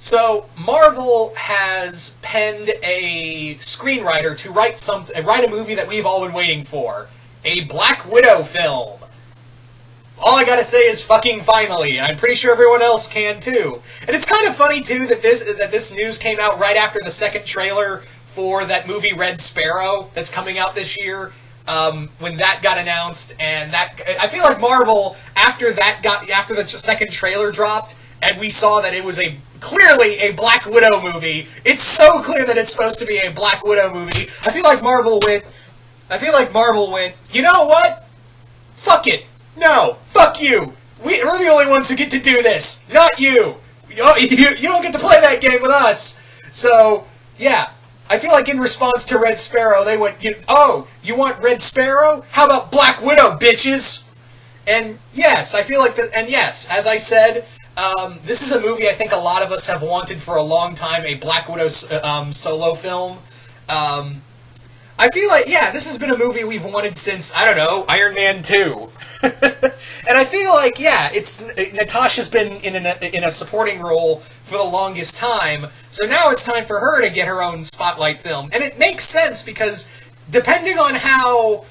So Marvel has penned a screenwriter to write a movie that we've all been waiting for, a Black Widow film. All I gotta say is fucking finally. I'm pretty sure everyone else can too. And it's kind of funny too that this news came out right after the second trailer for that movie Red Sparrow that's coming out this year. When that got announced, and that I feel like Marvel after the second trailer dropped, and we saw that it was clearly a Black Widow movie. It's so clear that it's supposed to be a Black Widow movie. I feel like Marvel went. You know what? Fuck it. No, fuck you. We're the only ones who get to do this, not you. You don't get to play that game with us. So yeah. I feel like in response to Red Sparrow, they went, you want Red Sparrow? How about Black Widow, bitches? And yes, I feel like and yes, as I said, this is a movie I think a lot of us have wanted for a long time, a Black Widow solo film. I feel like, this has been a movie we've wanted since, I don't know, Iron Man 2. And I feel like, Natasha's been in a supporting role for the longest time, so now it's time for her to get her own spotlight film. And it makes sense because depending on how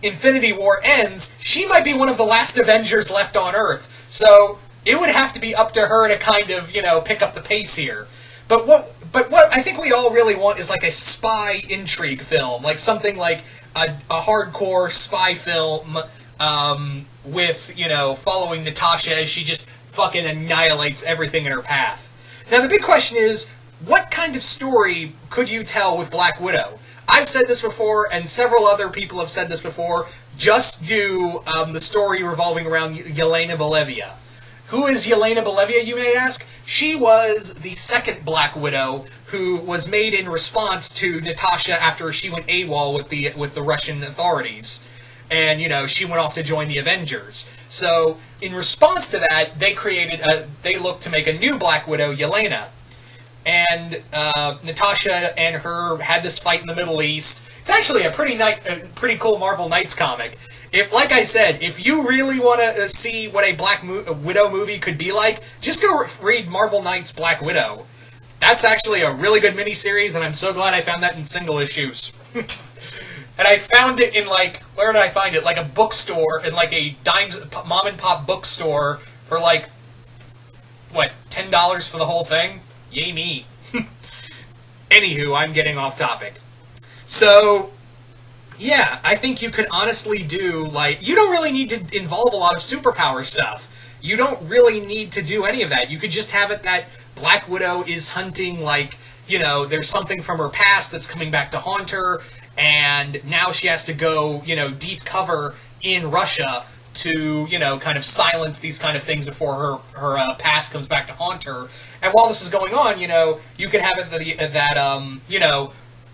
Infinity War ends, she might be one of the last Avengers left on Earth. So it would have to be up to her to kind of, pick up the pace here. But what I think we all really want is like a spy intrigue film, like something like a hardcore spy film with, following Natasha as she just fucking annihilates everything in her path. Now the big question is, what kind of story could you tell with Black Widow? I've said this before, and several other people have said this before, just do the story revolving around Yelena Belevia. Who is Yelena Belevia, you may ask? She was the second Black Widow who was made in response to Natasha after she went AWOL with the Russian authorities. And, she went off to join the Avengers. So, in response to that, they looked to make a new Black Widow, Yelena. And Natasha and her had this fight in the Middle East. It's actually a pretty cool Marvel Knights comic. Like I said, if you really want to see what a Black Widow movie could be like, just go read Marvel Knights Black Widow. That's actually a really good miniseries, and I'm so glad I found that in single issues. And I found it in, where did I find it? Like a bookstore, in a mom and pop bookstore for $10 for the whole thing? Yay me. Anywho, I'm getting off topic. So, yeah, I think you could honestly do, you don't really need to involve a lot of superpower stuff. You don't really need to do any of that. You could just have it that Black Widow is hunting, there's something from her past that's coming back to haunt her, and now she has to go, deep cover in Russia to, kind of silence these kind of things before her past comes back to haunt her. And while this is going on, you could have it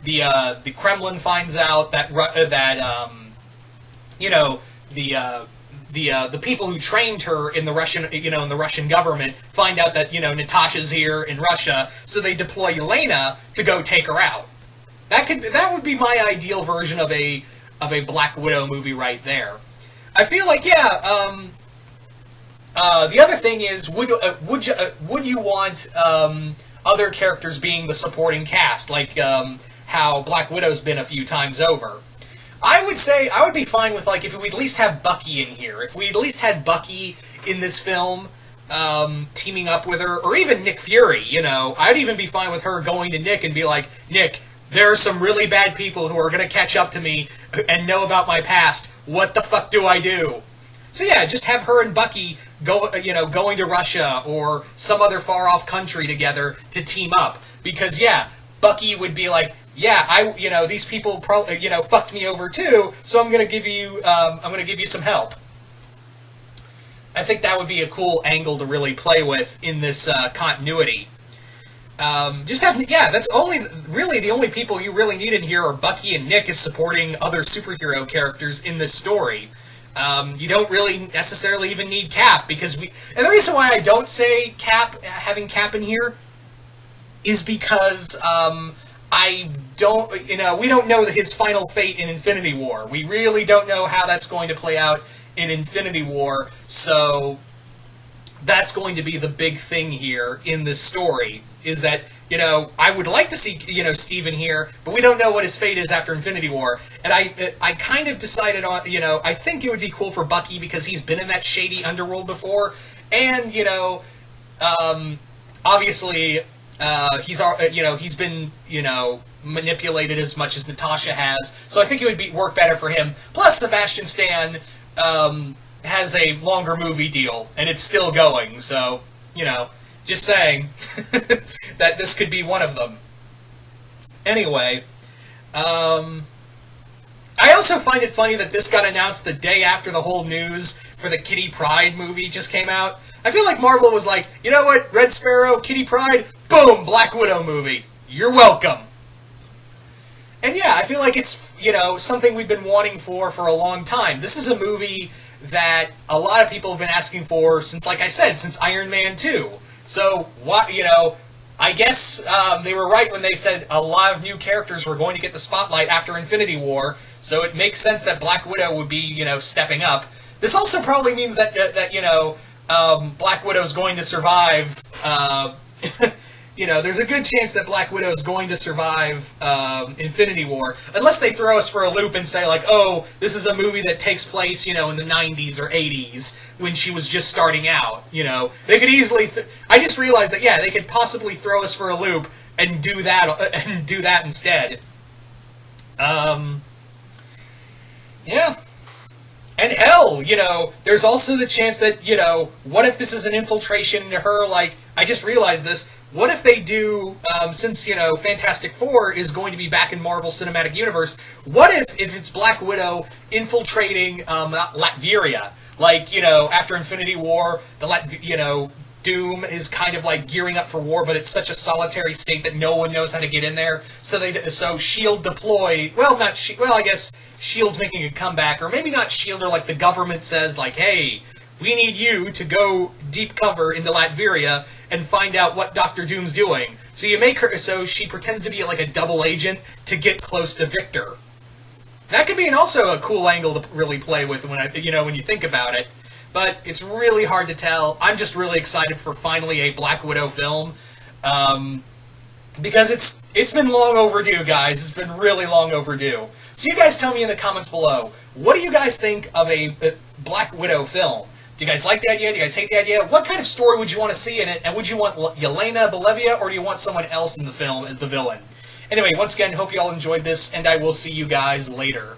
the Kremlin finds out that the people who trained her in the Russian government find out that Natasha's here in Russia, so they deploy Yelena to go take her out. That would be my ideal version of a Black Widow movie right there. I feel like the other thing is would you want other characters being the supporting cast, how Black Widow's been a few times over? I would say I would be fine with if we at least have Bucky in here. If we at least had Bucky in this film, teaming up with her, or even Nick Fury, I'd even be fine with her going to Nick and be like, Nick, there are some really bad people who are going to catch up to me and know about my past. What the fuck do I do? So yeah, just have her and Bucky going to Russia or some other far off country together to team up. Because Bucky would be like, these people fucked me over too, so I'm gonna give you some help. I think that would be a cool angle to really play with in this continuity. That's really the only people you really need in here are Bucky and Nick as supporting other superhero characters in this story. You don't really necessarily even need Cap, and the reason why I don't say having Cap in here is because, we don't know his final fate in Infinity War. We really don't know how that's going to play out in Infinity War, so that's going to be the big thing here in this story, is that, I would like to see, Stephen here, but we don't know what his fate is after Infinity War. And I kind of decided on, I think it would be cool for Bucky because he's been in that shady underworld before. And, obviously, he's been, manipulated as much as Natasha has. So I think it would work better for him. Plus, Sebastian Stan, has a longer movie deal, and it's still going, so, just saying that this could be one of them. Anyway, I also find it funny that this got announced the day after the whole news for the Kitty Pryde movie just came out. I feel like Marvel was like, you know what, Red Sparrow, Kitty Pryde, boom, Black Widow movie. You're welcome. And yeah, I feel like it's, something we've been wanting for a long time. This is a movie that a lot of people have been asking for since, like I said, since Iron Man 2. So, I guess they were right when they said a lot of new characters were going to get the spotlight after Infinity War, so it makes sense that Black Widow would be, stepping up. This also probably means that Black Widow's going to survive, there's a good chance that Black Widow is going to survive Infinity War, unless they throw us for a loop and say, like, oh, this is a movie that takes place, in the 90s or 80s, when she was just starting out, They could easily... I just realized that, yeah, they could possibly throw us for a loop and do that instead. Yeah. And hell, there's also the chance that, what if this is an infiltration into her, like, I just realized this, what if they do, since, Fantastic Four is going to be back in Marvel Cinematic Universe, what if it's Black Widow infiltrating, Latveria? Like, after Infinity War, Doom is kind of like gearing up for war, but it's such a solitary state that no one knows how to get in there. So S.H.I.E.L.D. deploy, I guess S.H.I.E.L.D.'s making a comeback, or maybe not S.H.I.E.L.D., or like the government says, like, hey, we need you to go deep cover into Latveria and find out what Dr. Doom's doing. So you make her, so she pretends to be like a double agent to get close to Victor. That could be also a cool angle to really play with when you think about it. But it's really hard to tell. I'm just really excited for finally a Black Widow film. Because it's been long overdue, guys. It's been really long overdue. So you guys tell me in the comments below, what do you guys think of a Black Widow film? Do you guys like the idea? Do you guys hate the idea? What kind of story would you want to see in it? And would you want Yelena Belova, or do you want someone else in the film as the villain? Anyway, once again, hope you all enjoyed this, and I will see you guys later.